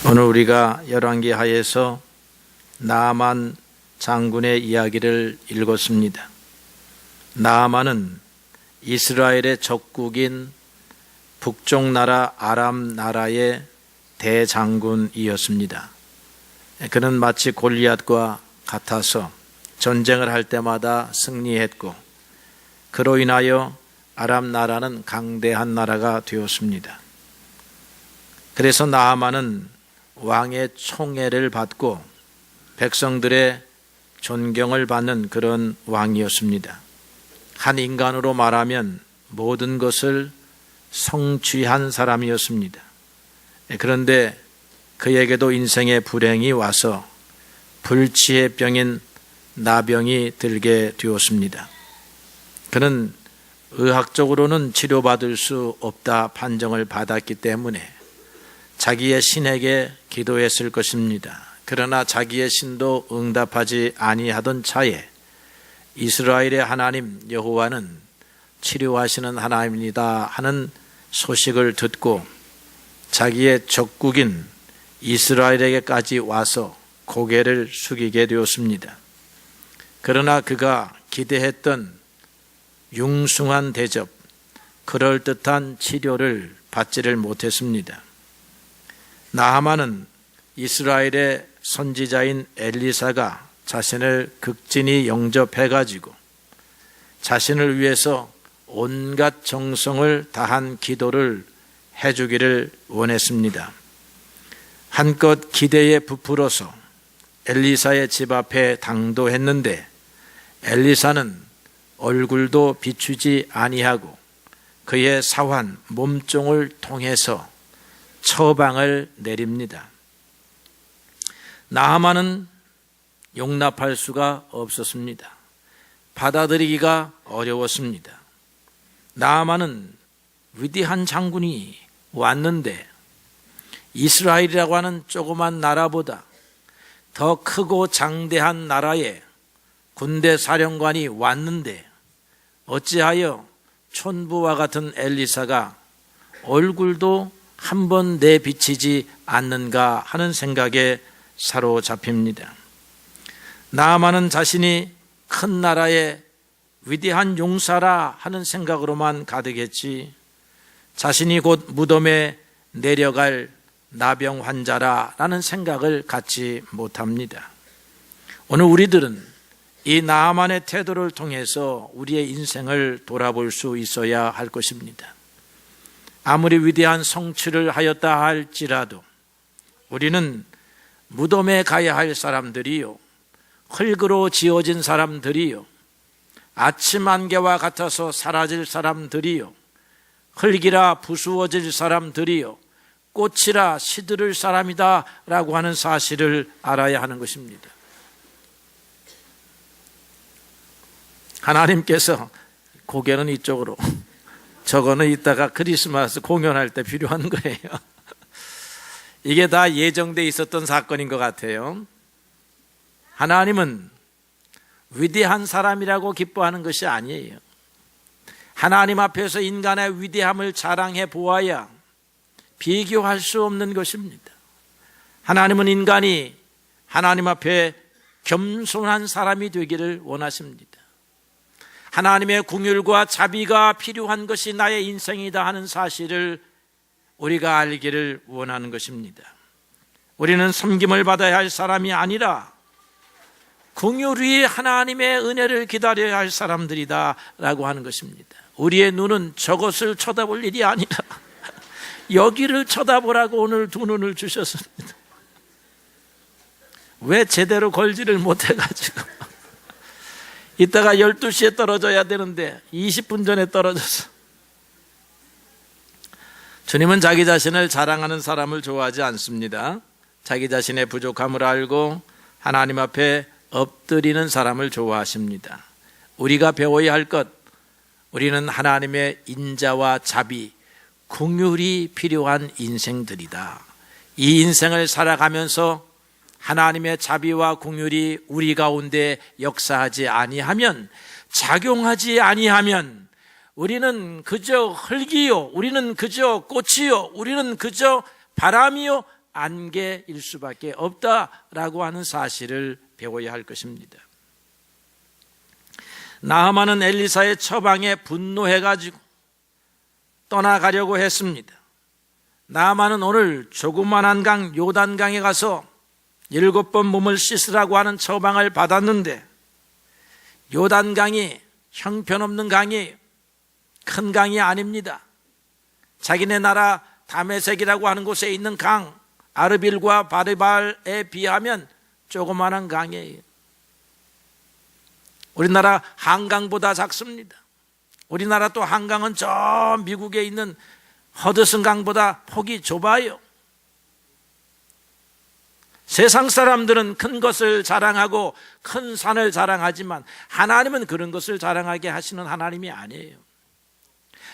오늘 우리가 열왕기 하에서 나아만 장군의 이야기를 읽었습니다. 나아만은 이스라엘의 적국인 북쪽 나라 아람 나라의 대장군이었습니다. 그는 마치 골리앗과 같아서 전쟁을 할 때마다 승리했고, 그로 인하여 아람 나라는 강대한 나라가 되었습니다. 그래서 나아만은 왕의 총애를 받고 백성들의 존경을 받는 그런 왕이었습니다. 한 인간으로 말하면 모든 것을 성취한 사람이었습니다. 그런데 그에게도 인생의 불행이 와서 불치의 병인 나병이 들게 되었습니다. 그는 의학적으로는 치료받을 수 없다 판정을 받았기 때문에 자기의 신에게 기도했을 것입니다. 그러나 자기의 신도 응답하지 아니하던 차에 이스라엘의 하나님 여호와는 치료하시는 하나님이다 하는 소식을 듣고 자기의 적국인 이스라엘에게까지 와서 고개를 숙이게 되었습니다. 그러나 그가 기대했던 융숭한 대접, 그럴듯한 치료를 받지를 못했습니다. 나아만은 이스라엘의 선지자인 엘리사가 자신을 극진히 영접해가지고 자신을 위해서 온갖 정성을 다한 기도를 해주기를 원했습니다. 한껏 기대에 부풀어서 엘리사의 집 앞에 당도했는데 엘리사는 얼굴도 비추지 아니하고 그의 사환 몸종을 통해서 처방을 내립니다. 나아만은 용납할 수가 없었습니다. 받아들이기가 어려웠습니다. 나아만은 위대한 장군이 왔는데 이스라엘이라고 하는 조그만 나라보다 더 크고 장대한 나라에 군대 사령관이 왔는데 어찌하여 촌부와 같은 엘리사가 얼굴도 한 번 내비치지 않는가 하는 생각에 사로잡힙니다. 나아만은 자신이 큰 나라의 위대한 용사라 하는 생각으로만 가득했지 자신이 곧 무덤에 내려갈 나병 환자라는 생각을 갖지 못합니다. 오늘 우리들은 이 나아만의 태도를 통해서 우리의 인생을 돌아볼 수 있어야 할 것입니다. 아무리 위대한 성취를 하였다 할지라도 우리는 무덤에 가야 할 사람들이요, 흙으로 지어진 사람들이요, 아침 안개와 같아서 사라질 사람들이요, 흙이라 부수어질 사람들이요, 꽃이라 시들을 사람이다 라고 하는 사실을 알아야 하는 것입니다. 하나님께서 고개는 이쪽으로, 저거는 이따가 크리스마스 공연할 때 필요한 거예요. 이게 다 예정되어 있었던 사건인 것 같아요. 하나님은 위대한 사람이라고 기뻐하는 것이 아니에요. 하나님 앞에서 인간의 위대함을 자랑해 보아야 비교할 수 없는 것입니다. 하나님은 인간이 하나님 앞에 겸손한 사람이 되기를 원하십니다. 하나님의 긍휼과 자비가 필요한 것이 나의 인생이다 하는 사실을 우리가 알기를 원하는 것입니다. 우리는 섬김을 받아야 할 사람이 아니라 긍휼히 하나님의 은혜를 기다려야 할 사람들이다 라고 하는 것입니다. 우리의 눈은 저것을 쳐다볼 일이 아니라 여기를 쳐다보라고 오늘 두 눈을 주셨습니다. 왜 제대로 걸지를 못해가지고 이따가 12시에 떨어져야 되는데 20분 전에 떨어져서. 주님은 자기 자신을 자랑하는 사람을 좋아하지 않습니다. 자기 자신의 부족함을 알고 하나님 앞에 엎드리는 사람을 좋아하십니다. 우리가 배워야 할 것, 우리는 하나님의 인자와 자비, 긍휼이 필요한 인생들이다. 이 인생을 살아가면서 하나님의 자비와 긍휼이 우리 가운데 역사하지 아니하면, 작용하지 아니하면 우리는 그저 흙이요, 우리는 그저 꽃이요, 우리는 그저 바람이요 안개일 수밖에 없다라고 하는 사실을 배워야 할 것입니다. 나하만은 엘리사의 처방에 분노해가지고 떠나가려고 했습니다. 나하만은 오늘 조그만한 강 요단강에 가서 7번 몸을 씻으라고 하는 처방을 받았는데, 요단강이 형편없는 강이에요. 큰 강이 아닙니다. 자기네 나라 다메섹이라고 하는 곳에 있는 강 아르빌과 바르발에 비하면 조그만한 강이에요. 우리나라 한강보다 작습니다. 우리나라 또 한강은 저 미국에 있는 허드슨 강보다 폭이 좁아요. 세상 사람들은 큰 것을 자랑하고 큰 산을 자랑하지만 하나님은 그런 것을 자랑하게 하시는 하나님이 아니에요.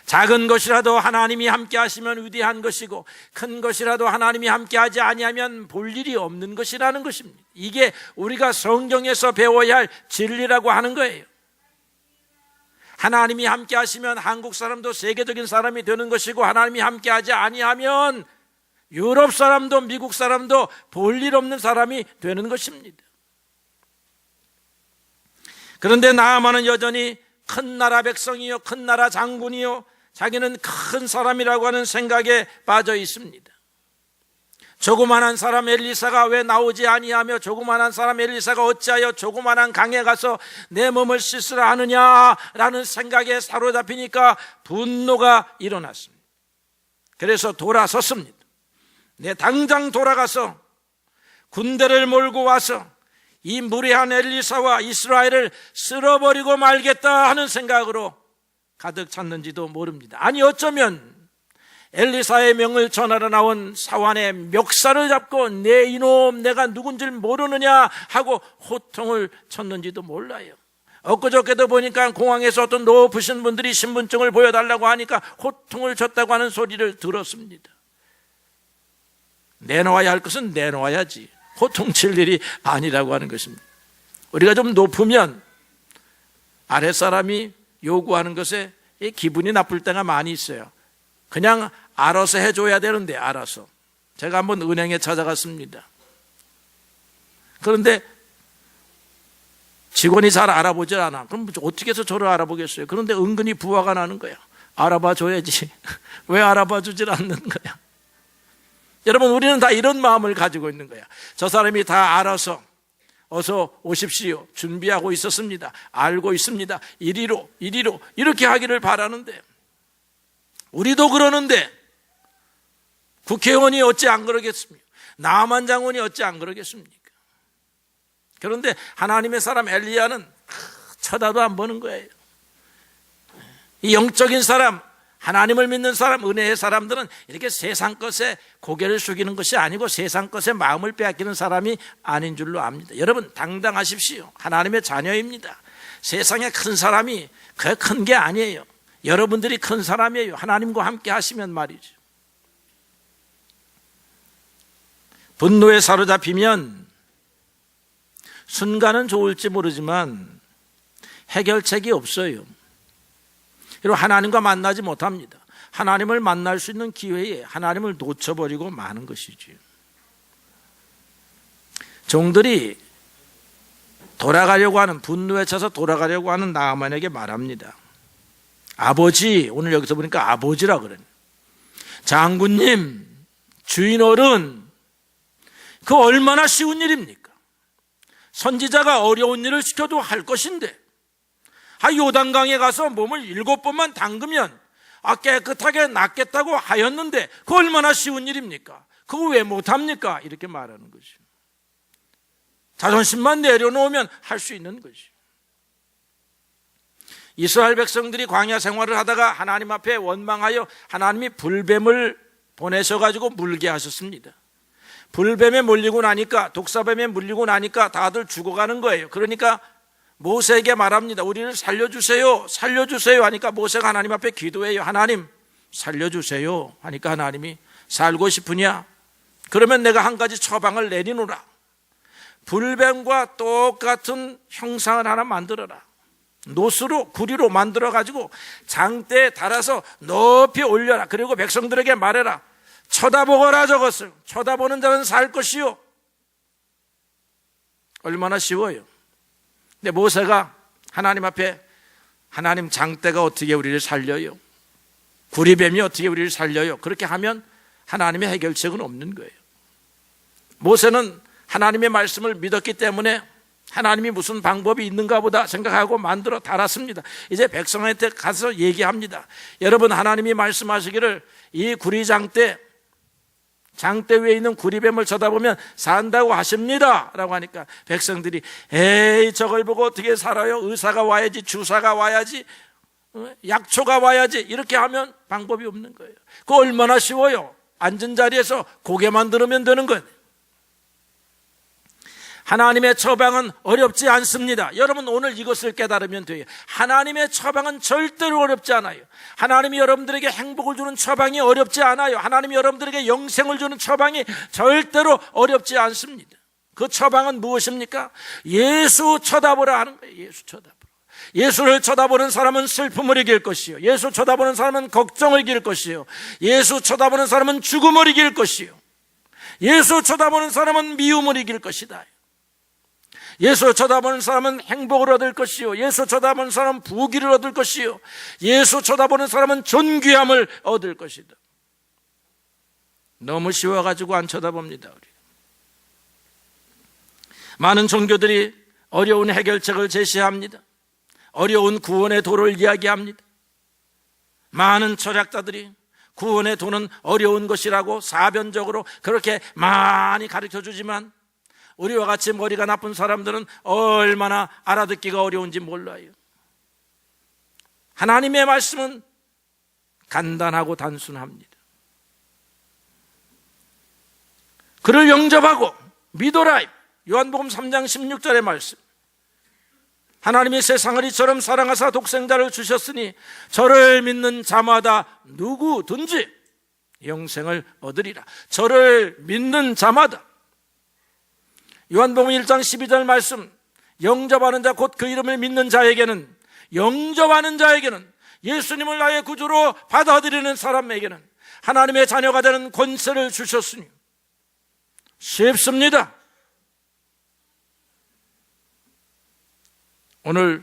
작은 것이라도 하나님이 함께 하시면 위대한 것이고, 큰 것이라도 하나님이 함께 하지 아니하면 볼 일이 없는 것이라는 것입니다. 이게 우리가 성경에서 배워야 할 진리라고 하는 거예요. 하나님이 함께 하시면 한국 사람도 세계적인 사람이 되는 것이고, 하나님이 함께 하지 아니하면 유럽 사람도 미국 사람도 볼 일 없는 사람이 되는 것입니다. 그런데 나하만은 여전히 큰 나라 백성이요, 큰 나라 장군이요, 자기는 큰 사람이라고 하는 생각에 빠져 있습니다. 조그만한 사람 엘리사가 왜 나오지 아니하며, 조그만한 사람 엘리사가 어찌하여 조그만한 강에 가서 내 몸을 씻으라 하느냐라는 생각에 사로잡히니까 분노가 일어났습니다. 그래서 돌아섰습니다. 내 당장 돌아가서 군대를 몰고 와서 이 무례한 엘리사와 이스라엘을 쓸어버리고 말겠다 하는 생각으로 가득 찼는지도 모릅니다. 아니, 어쩌면 엘리사의 명을 전하러 나온 사환의 멱살을 잡고 내 이놈 내가 누군지 모르느냐 하고 호통을 쳤는지도 몰라요. 엊그저께도 보니까 공항에서 어떤 높으신 분들이 신분증을 보여달라고 하니까 호통을 쳤다고 하는 소리를 들었습니다. 내놓아야 할 것은 내놓아야지, 호통칠 일이 아니라고 하는 것입니다. 우리가 좀 높으면 아랫사람이 요구하는 것에 기분이 나쁠 때가 많이 있어요. 그냥 알아서 해줘야 되는데, 알아서. 제가 한번 은행에 찾아갔습니다. 그런데 직원이 잘 알아보질 않아. 그럼 어떻게 해서 저를 알아보겠어요? 그런데 은근히 부화가 나는 거야. 알아봐 줘야지. 왜 알아봐 주질 않는 거야? 여러분, 우리는 다 이런 마음을 가지고 있는 거야. 저 사람이 다 알아서 어서 오십시오, 준비하고 있었습니다, 알고 있습니다, 이리로 이렇게 하기를 바라는데, 우리도 그러는데 국회의원이 어찌 안 그러겠습니까? 나만 장군이 어찌 안 그러겠습니까? 그런데 하나님의 사람 엘리야는 쳐다도 안 보는 거예요. 이 영적인 사람, 하나님을 믿는 사람, 은혜의 사람들은 이렇게 세상 것에 고개를 숙이는 것이 아니고 세상 것에 마음을 빼앗기는 사람이 아닌 줄로 압니다. 여러분, 당당하십시오. 하나님의 자녀입니다. 세상에 큰 사람이 그 큰 게 아니에요. 여러분들이 큰 사람이에요. 하나님과 함께 하시면 말이죠. 분노에 사로잡히면 순간은 좋을지 모르지만 해결책이 없어요. 그리고 하나님과 만나지 못합니다. 하나님을 만날 수 있는 기회에 하나님을 놓쳐버리고 마는 것이지. 종들이 돌아가려고 하는, 분노에 차서 돌아가려고 하는 나하만에게 말합니다. 아버지, 오늘 여기서 보니까 아버지라 그러네. 장군님, 주인 어른, 그 얼마나 쉬운 일입니까? 선지자가 어려운 일을 시켜도 할 것인데, 요단강에 가서 몸을 7번만 담그면 깨끗하게 낫겠다고 하였는데 그 얼마나 쉬운 일입니까? 그거 왜 못합니까? 이렇게 말하는 거죠. 자존심만 내려놓으면 할 수 있는 거죠. 이스라엘 백성들이 광야 생활을 하다가 하나님 앞에 원망하여 하나님이 불뱀을 보내셔가지고 물게 하셨습니다. 불뱀에 물리고 나니까, 독사뱀에 물리고 나니까 다들 죽어가는 거예요. 그러니까 모세에게 말합니다. 우리를 살려주세요, 살려주세요 하니까 모세가 하나님 앞에 기도해요. 하나님 살려주세요 하니까 하나님이 살고 싶으냐? 그러면 내가 한 가지 처방을 내리노라. 불뱀과 똑같은 형상을 하나 만들어라. 노스로, 구리로 만들어가지고 장대에 달아서 높이 올려라. 그리고 백성들에게 말해라. 쳐다보거라 저것을. 쳐다보는 자는 살 것이요. 얼마나 쉬워요. 근데 모세가 하나님 앞에 하나님 장대가 어떻게 우리를 살려요? 구리뱀이 어떻게 우리를 살려요? 그렇게 하면 하나님의 해결책은 없는 거예요. 모세는 하나님의 말씀을 믿었기 때문에 하나님이 무슨 방법이 있는가 보다 생각하고 만들어 달았습니다. 이제 백성한테 가서 얘기합니다. 여러분, 하나님이 말씀하시기를 이 구리장대, 장대 위에 있는 구리뱀을 쳐다보면 산다고 하십니다 라고 하니까 백성들이 에이, 저걸 보고 어떻게 살아요? 의사가 와야지, 주사가 와야지, 약초가 와야지, 이렇게 하면 방법이 없는 거예요. 그거 얼마나 쉬워요. 앉은 자리에서 고개만 들으면 되는 거예요. 하나님의 처방은 어렵지 않습니다. 여러분, 오늘 이것을 깨달으면 돼요. 하나님의 처방은 절대로 어렵지 않아요. 하나님이 여러분들에게 행복을 주는 처방이 어렵지 않아요. 하나님이 여러분들에게 영생을 주는 처방이 절대로 어렵지 않습니다. 그 처방은 무엇입니까? 예수 쳐다보라 하는 거예요. 예수 쳐다보라. 예수를 쳐다보는 사람은 슬픔을 이길 것이요, 예수 쳐다보는 사람은 걱정을 이길 것이요, 예수 쳐다보는 사람은 죽음을 이길 것이요, 예수 쳐다보는 사람은 미움을 이길 것이다. 예수 쳐다보는 사람은 행복을 얻을 것이요, 예수 쳐다보는 사람은 부귀를 얻을 것이요, 예수 쳐다보는 사람은 존귀함을 얻을 것이다. 너무 쉬워가지고 안 쳐다봅니다. 우리 많은 종교들이 어려운 해결책을 제시합니다. 어려운 구원의 도를 이야기합니다. 많은 철학자들이 구원의 도는 어려운 것이라고 사변적으로 그렇게 많이 가르쳐주지만 우리와 같이 머리가 나쁜 사람들은 얼마나 알아듣기가 어려운지 몰라요. 하나님의 말씀은 간단하고 단순합니다. 그를 영접하고 믿어라. 요한복음 3장 16절의 말씀. 하나님이 세상을 이처럼 사랑하사 독생자를 주셨으니 저를 믿는 자마다 누구든지 영생을 얻으리라. 저를 믿는 자마다. 요한복음 1장 12절 말씀. 영접하는 자, 곧 그 이름을 믿는 자에게는, 영접하는 자에게는, 예수님을 나의 구주로 받아들이는 사람에게는 하나님의 자녀가 되는 권세를 주셨으니 쉽습니다. 오늘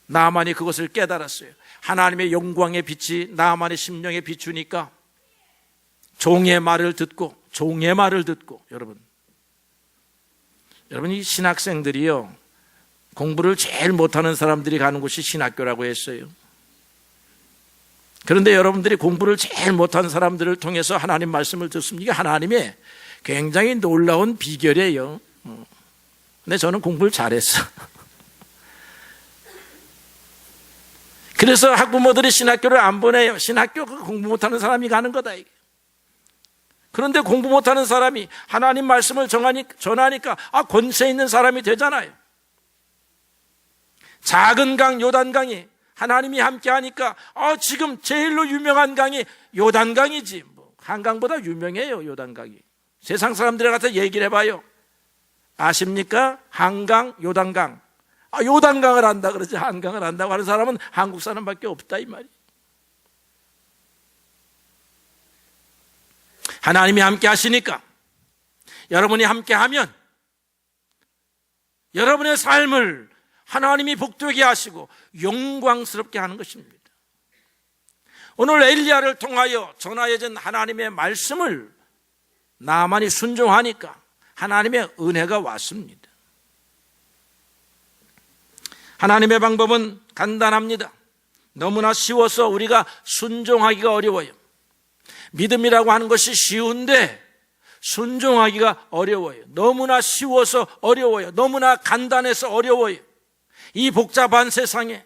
나만이 그것을 깨달았어요. 하나님의 영광의 빛이 나만의 심령에 비추니까 종의 말을 듣고 여러분 이 신학생들이요, 공부를 제일 못하는 사람들이 가는 곳이 신학교라고 했어요. 그런데 여러분들이 공부를 제일 못하는 사람들을 통해서 하나님 말씀을 듣습니다. 이게 하나님의 굉장히 놀라운 비결이에요. 근데 저는 공부를 잘했어. 그래서 학부모들이 신학교를 안 보내요. 신학교 공부 못하는 사람이 가는 거다. 이게. 그런데 공부 못하는 사람이 하나님 말씀을 전하니까 권세 있는 사람이 되잖아요. 작은 강 요단강이 하나님이 함께 하니까 지금 제일로 유명한 강이 요단강이지. 한강보다 유명해요, 요단강이. 세상 사람들에 가서 얘기를 해봐요. 아십니까? 한강, 요단강. 요단강을 안다 그러지, 한강을 안다고 하는 사람은 한국 사람밖에 없다 이 말이에요. 하나님이 함께 하시니까, 여러분이 함께 하면 여러분의 삶을 하나님이 복되게 하시고 영광스럽게 하는 것입니다. 오늘 엘리야를 통하여 전하여진 하나님의 말씀을 나만이 순종하니까 하나님의 은혜가 왔습니다. 하나님의 방법은 간단합니다. 너무나 쉬워서 우리가 순종하기가 어려워요. 믿음이라고 하는 것이 쉬운데 순종하기가 어려워요. 너무나 쉬워서 어려워요. 너무나 간단해서 어려워요. 이 복잡한 세상에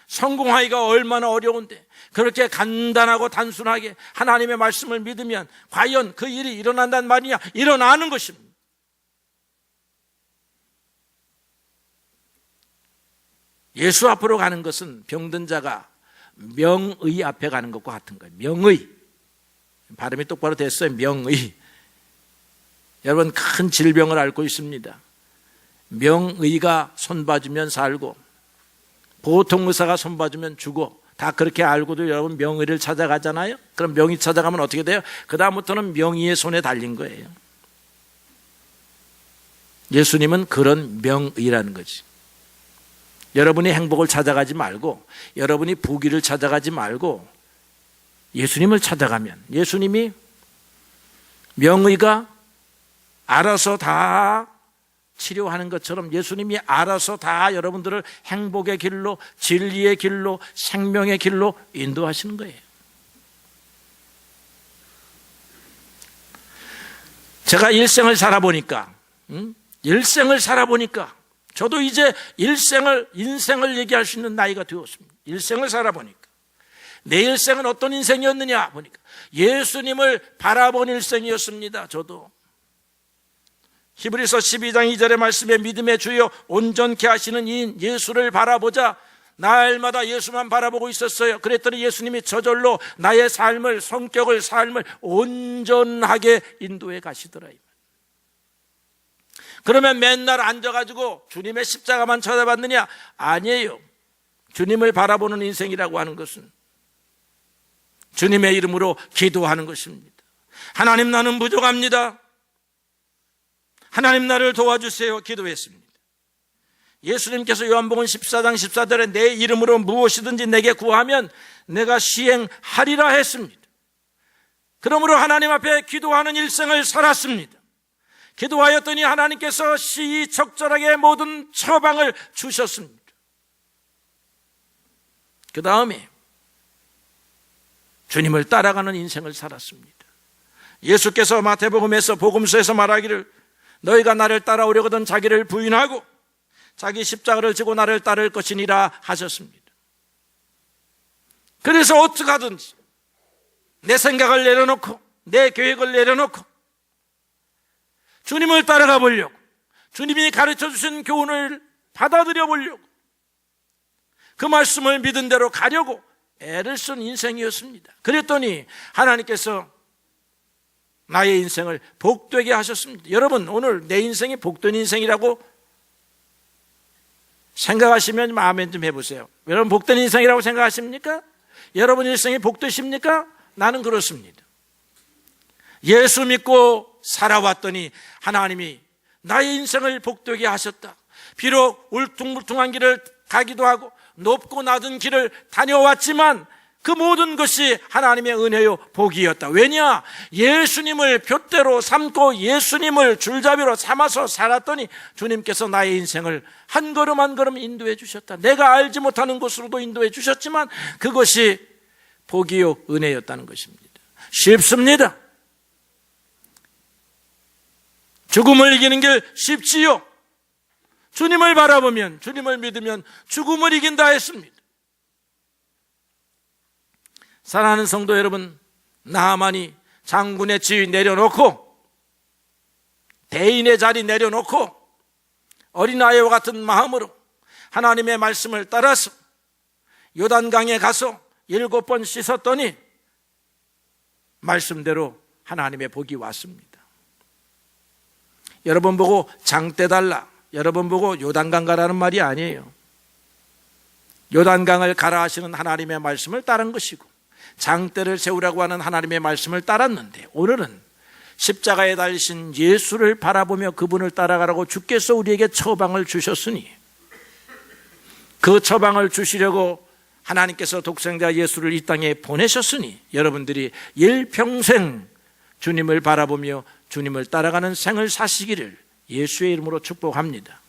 성공하기가 얼마나 어려운데 그렇게 간단하고 단순하게 하나님의 말씀을 믿으면 과연 그 일이 일어난단 말이냐? 일어나는 것입니다. 예수 앞으로 가는 것은 병든 자가 명의 앞에 가는 것과 같은 거예요. 명의. 발음이 똑바로 됐어요. 명의. 여러분, 큰 질병을 앓고 있습니다. 명의가 손봐주면 살고 보통 의사가 손봐주면 죽어. 다 그렇게 알고도 여러분 명의를 찾아가잖아요. 그럼 명의 찾아가면 어떻게 돼요? 그 다음부터는 명의의 손에 달린 거예요. 예수님은 그런 명의라는 거지. 여러분이 행복을 찾아가지 말고, 여러분이 부귀를 찾아가지 말고 예수님을 찾아가면, 예수님이 명의가 알아서 다 치료하는 것처럼 예수님이 알아서 다 여러분들을 행복의 길로, 진리의 길로, 생명의 길로 인도하시는 거예요. 제가 일생을 살아보니까 저도 이제 인생을 얘기할 수 있는 나이가 되었습니다. 일생을 살아보니까 내 일생은 어떤 인생이었느냐 보니까 예수님을 바라본 일생이었습니다. 저도 히브리서 12장 2절의 말씀에 믿음의 주여 온전케 하시는 이인 예수를 바라보자. 날마다 예수만 바라보고 있었어요. 그랬더니 예수님이 저절로 나의 삶을, 성격을, 삶을 온전하게 인도해 가시더라. 그러면 맨날 앉아가지고 주님의 십자가만 쳐다봤느냐? 아니에요. 주님을 바라보는 인생이라고 하는 것은 주님의 이름으로 기도하는 것입니다. 하나님, 나는 부족합니다. 하나님, 나를 도와주세요. 기도했습니다. 예수님께서 요한복음 14장 14절에 내 이름으로 무엇이든지 내게 구하면 내가 시행하리라 했습니다. 그러므로 하나님 앞에 기도하는 일생을 살았습니다. 기도하였더니 하나님께서 시의적절하게 모든 처방을 주셨습니다. 그 다음에 주님을 따라가는 인생을 살았습니다. 예수께서 마태복음에서 복음서에서 말하기를 너희가 나를 따라오려거든 자기를 부인하고 자기 십자가를 지고 나를 따를 것이니라 하셨습니다. 그래서 어떻게 하든지 내 생각을 내려놓고 내 계획을 내려놓고 주님을 따라가 보려고, 주님이 가르쳐 주신 교훈을 받아들여 보려고, 그 말씀을 믿은 대로 가려고 애를 쓴 인생이었습니다. 그랬더니 하나님께서 나의 인생을 복되게 하셨습니다. 여러분, 오늘 내 인생이 복된 인생이라고 생각하시면 아멘 좀 해보세요. 여러분, 복된 인생이라고 생각하십니까? 여러분 일생이 복되십니까? 나는 그렇습니다. 예수 믿고 살아왔더니 하나님이 나의 인생을 복되게 하셨다. 비록 울퉁불퉁한 길을 가기도 하고 높고 낮은 길을 다녀왔지만 그 모든 것이 하나님의 은혜요 복이었다. 왜냐? 예수님을 둏대로 삼고 예수님을 줄잡이로 삼아서 살았더니 주님께서 나의 인생을 한 걸음 한 걸음 인도해 주셨다. 내가 알지 못하는 곳으로도 인도해 주셨지만 그것이 복이요 은혜였다는 것입니다. 쉽습니다. 죽음을 이기는 길 쉽지요. 주님을 바라보면, 주님을 믿으면 죽음을 이긴다 했습니다. 사랑하는 성도 여러분, 나하만이 장군의 지위 내려놓고 대인의 자리 내려놓고 어린아이와 같은 마음으로 하나님의 말씀을 따라서 요단강에 가서 7번 씻었더니 말씀대로 하나님의 복이 왔습니다. 여러분 보고 장 떼달라, 여러분 보고 요단강 가라는 말이 아니에요. 요단강을 가라 하시는 하나님의 말씀을 따른 것이고 장대를 세우라고 하는 하나님의 말씀을 따랐는데, 오늘은 십자가에 달리신 예수를 바라보며 그분을 따라가라고 주께서 우리에게 처방을 주셨으니 그 처방을 주시려고 하나님께서 독생자 예수를 이 땅에 보내셨으니 여러분들이 일평생 주님을 바라보며 주님을 따라가는 생을 사시기를 예수의 이름으로 축복합니다.